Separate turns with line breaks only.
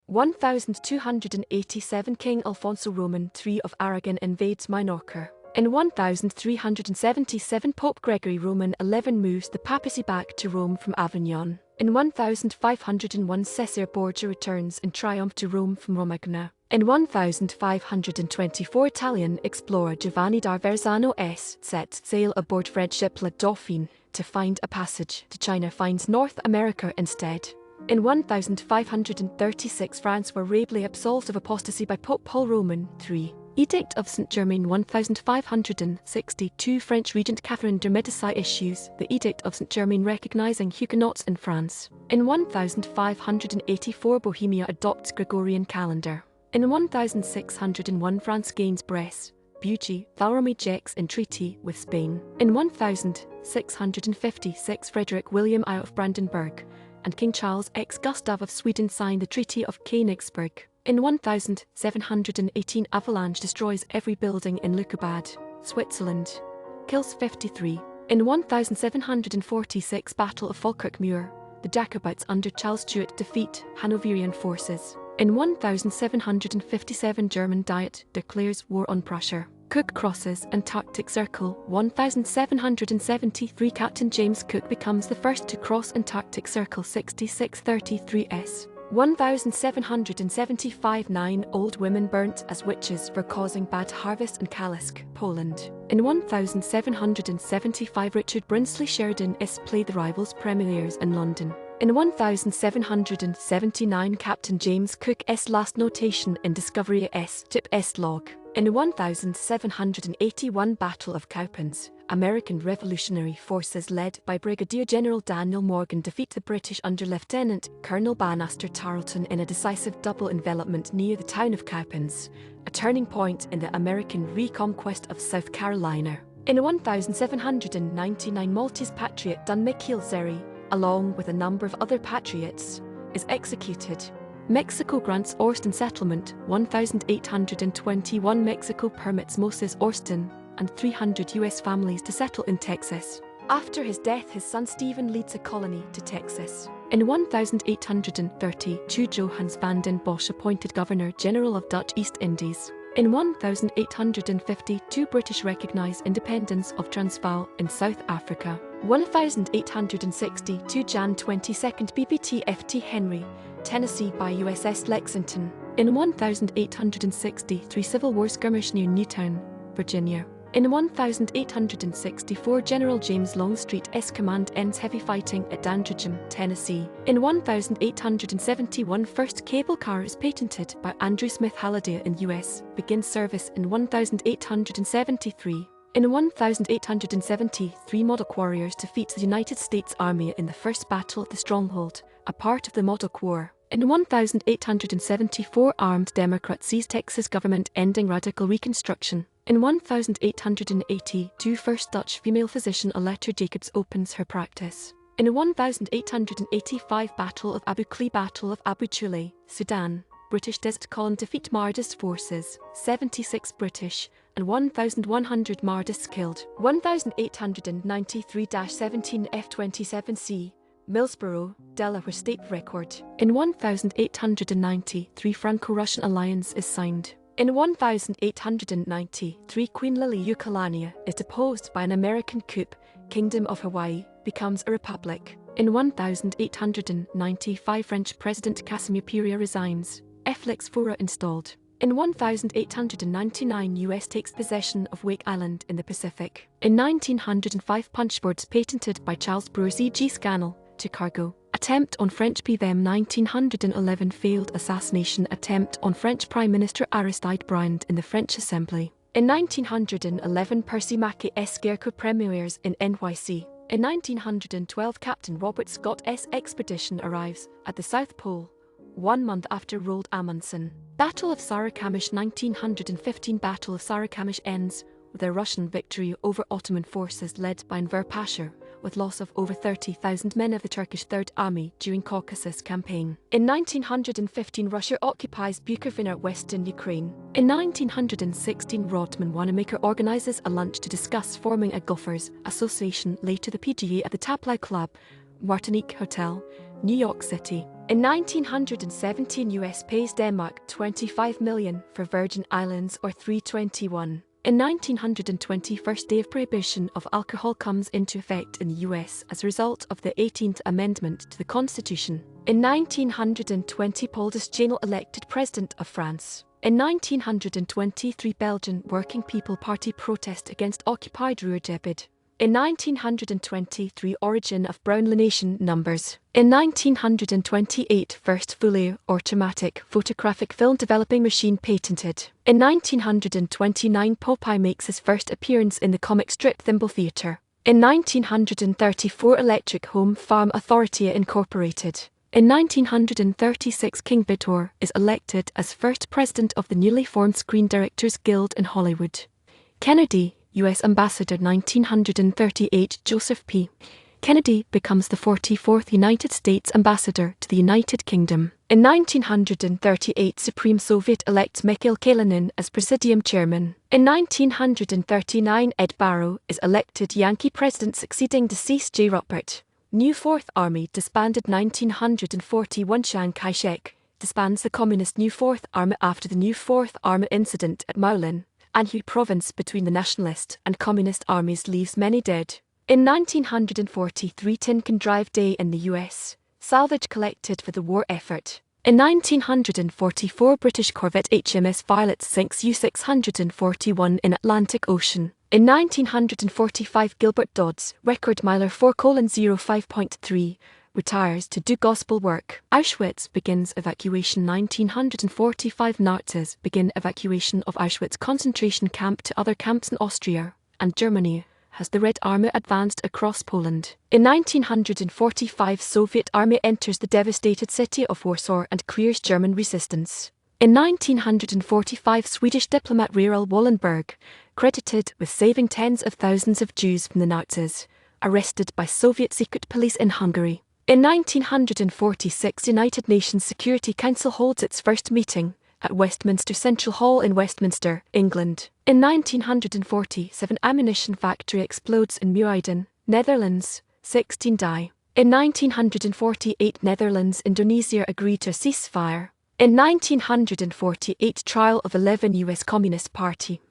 1287 King Alfonso Roman III of Aragon invades Minorca. In 1377 Pope Gregory Roman XI moves the papacy back to Rome from Avignon. In 1501 Cesare Borgia returns in triumph to Rome from Romagna. In 1524 Italian explorer Giovanni da Verrazzano sets sail aboard French ship La Dauphine to find a passage to China, finds North America instead. In 1536 Francois Rabelais absolved of apostasy by Pope Paul Roman III. Edict of St Germain 1562 French regent Catherine de Medici issues the Edict of St Germain recognizing Huguenots in France. In 1584 Bohemia adopts Gregorian calendar. In 1601 France gains Brest, Bugey, Valromey Gex in treaty with Spain. In 1656 Frederick William I of Brandenburg and King Charles X Gustav of Sweden sign the Treaty of Königsberg. In 1718 avalanche destroys every building in Lukebad, Switzerland. Kills 53. In 1746 Battle of Falkirk Muir, the Jacobites under Charles Stuart defeat Hanoverian forces. In 1757 German Diet declares war on Prussia. Cook crosses Antarctic Circle. 1773 Captain James Cook becomes the first to cross Antarctic Circle 6633s. 1775 9 old women burnt as witches for causing bad harvest in Kalisk, Poland. In 1775 Richard Brinsley Sheridan played the rivals premieres in London. In 1779 Captain James Cook's last notation in Discovery ship's log. In 1781 Battle of Cowpens, American Revolutionary forces led by Brigadier General Daniel Morgan defeat the British under Lieutenant Colonel Banastre Tarleton in a decisive double envelopment near the town of Cowpens, a turning point in the American reconquest of South Carolina. In 1799 Maltese patriot Dun Mikiel Xerri, along with a number of other patriots, is executed. Mexico grants Austin settlement. 1821 Mexico permits Moses Austin and 300 U.S. families to settle in Texas. After his death, his son Stephen leads a colony to Texas. In 1832 Johannes van den Bosch appointed Governor General of Dutch East Indies. In 1852 British recognise independence of Transvaal in South Africa. 1862 Jan 22nd BBT Ft Henry, Tennessee by USS Lexington. In 1863 Civil War skirmish near Newtown, Virginia. In 1864 General James Longstreet's command ends heavy fighting at Dandridge, Tennessee. In 1871 first cable car is patented by Andrew Smith Hallidie in US, begins service in 1873. In 1873 Modoc warriors defeat the United States Army in the First Battle of the Stronghold, a part of the Modoc War. In 1874 armed Democrats seize Texas government ending Radical Reconstruction. In 1882 first Dutch female physician Aletta Jacobs opens her practice. In 1885 Battle of Abu Klea Battle of Abu Tulayh, Sudan, British Desert Column defeat Mahdi's forces, 76 British and 1,100 Mahdists killed. 1893-17 F-27C, Millsboro, Delaware State Record. In 1893 Franco-Russian Alliance is signed. In 1893 Queen Liliuokalani is deposed by an American coup, Kingdom of Hawaii becomes a republic. In 1895 French President Casimir Perier resigns, Félix Faure installed. In 1899 US takes possession of Wake Island in the Pacific. In 1905 punchboards patented by Charles Brewer's E.G. Scannell to cargo. Attempt on French PVM 1911 failed assassination attempt on French Prime Minister Aristide Briand in the French Assembly. In 1911 Percy Mackaye Scarecrow premieres in NYC. In 1912 Captain Robert Scott's expedition arrives at the South Pole, 1 month after Roald Amundsen. Battle of Sarikamish 1915 Battle of Sarikamish ends with a Russian victory over Ottoman forces led by Enver Pasha, with loss of over 30,000 men of the Turkish Third Army during Caucasus Campaign. In 1915 Russia occupies Bukovina, western Ukraine. In 1916 Rodman Wanamaker organises a lunch to discuss forming a golfers' association, later the PGA at the Taplau Club, Martinique Hotel, New York City. In 1917, US pays Denmark $25 million for Virgin Islands or $321. In 1920, first day of prohibition of alcohol comes into effect in the US as a result of the 18th Amendment to the Constitution. In 1920, Paul Disraeli elected President of France. In 1923, Belgian Working People Party protest against occupied Ruhr-Gebiet. In 1923, origin of brown lunation numbers. In 1928, first fully automatic photographic film developing machine patented. In 1929, Popeye makes his first appearance in the comic strip Thimble Theatre. In 1934, Electric Home Farm Authority Incorporated. In 1936, King Vidor is elected as first president of the newly formed Screen Directors Guild in Hollywood. Kennedy, U.S. Ambassador 1938, Joseph P. Kennedy becomes the 44th United States Ambassador to the United Kingdom. In 1938, Supreme Soviet elects Michail Kalinin as Presidium Chairman. In 1939, Ed Barrow is elected Yankee President succeeding deceased J. Rupert. New Fourth Army disbanded 1941. Chiang Kai-shek disbands the Communist New Fourth Army after the New Fourth Army incident at Maulan. Anhui Province between the Nationalist and Communist armies leaves many dead. In 1943, Tin Can Drive Day in the US. Salvage collected for the war effort. In 1944, British corvette HMS Violet sinks U-641 in Atlantic Ocean. In 1945, Gilbert Dodds, record miler 4:05.3, retires to do gospel work. Auschwitz begins evacuation. 1945, Nazis begin evacuation of Auschwitz concentration camp to other camps in Austria and Germany. Has the Red Army advanced across Poland? In 1945, Soviet army enters the devastated city of Warsaw and clears German resistance. In 1945, Swedish diplomat Raoul Wallenberg, credited with saving tens of thousands of Jews from the Nazis, arrested by Soviet secret police in Hungary. In 1946, United Nations Security Council holds its first meeting at Westminster Central Hall in Westminster, England. In 1947, ammunition factory explodes in Muiden, Netherlands, 16 die. In 1948, Netherlands, Indonesia agree to a ceasefire. In 1948, trial of 11 U.S. Communist Party